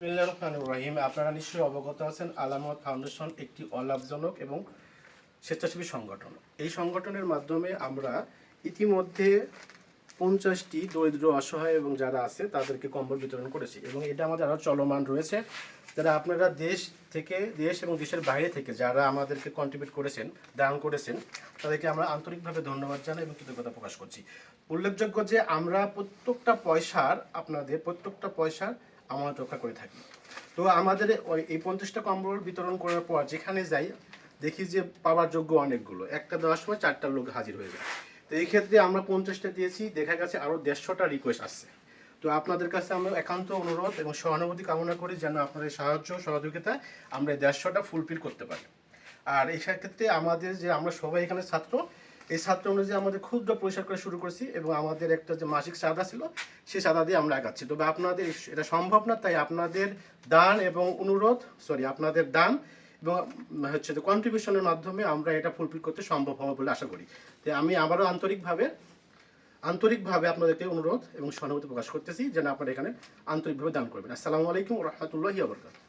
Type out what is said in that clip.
বিসমিল্লাহির রহমানির রহিম। আপনারা নিশ্চয়ই অবগত আছেন আলামত ফাউন্ডেশন একটি অলাভজনক এবং স্বেচ্ছাসেবী সংগঠন। এই সংগঠনের মাধ্যমে আমরা ইতিমধ্যে 50টি দরিদ্র অসহায় এবং যারা আছে তাদেরকে কম্বল বিতরণ করেছি এবং এটা আমাদের আরও চলমান রয়েছে। যারা আপনারা দেশ এবং দেশের বাইরে থেকে যারা আমাদেরকে কন্ট্রিবিউট করেছেন, দান করেছেন, তাদেরকে আমরা আন্তরিকভাবে ধন্যবাদ জানাই এবং কৃতজ্ঞতা প্রকাশ করছি। উল্লেখযোগ্য যে আমরা প্রত্যেকটা পয়সার আমানত রক্ষা করে থাকি। তো আমাদের এই 50টা কম্বল বিতরণ করার পর যেখানে যাই দেখি যে পাওয়ার যোগ্য অনেকগুলো, একটা দেওয়ার সময় 4টা লোক হাজির হয়ে যায়। তো এই ক্ষেত্রে আমরা 50টা দিয়েছি, দেখা গেছে আরও 150টা রিকোয়েস্ট আসছে। তো আপনাদের কাছে আমরা একান্ত অনুরোধ এবং সহানুভূতি কামনা করি যেন আপনাদের সাহায্য সহযোগিতায় আমরা 150টা ফুলফিল করতে পারি। আর এই ক্ষেত্রে আমরা সবাই এখানে ছাত্র, এই ছাত্র অনুযায়ী আমাদের ক্ষুদ্র পরিসর করে শুরু করছি এবং আমাদের একটা যে মাসিক চাঁদা ছিল সেই চাঁদা দিয়ে আমরা আগাচ্ছি। তবে আপনাদের এটা সম্ভব না, তাই আপনাদের দান এবং কন্ট্রিবিউশনের মাধ্যমে আমরা এটা ফুলফিল করতে সম্ভব হবে বলে আশা করি। তাই আমি আবারও আন্তরিকভাবে আপনাদেরকে অনুরোধ এবং সহানুভূতি প্রকাশ করতেছি যেন আপনারা এখানে আন্তরিকভাবে দান করবেন। আসসালামু আলাইকুম ওয়া রাহমাতুল্লাহি ওয়া বারাকাতুহু।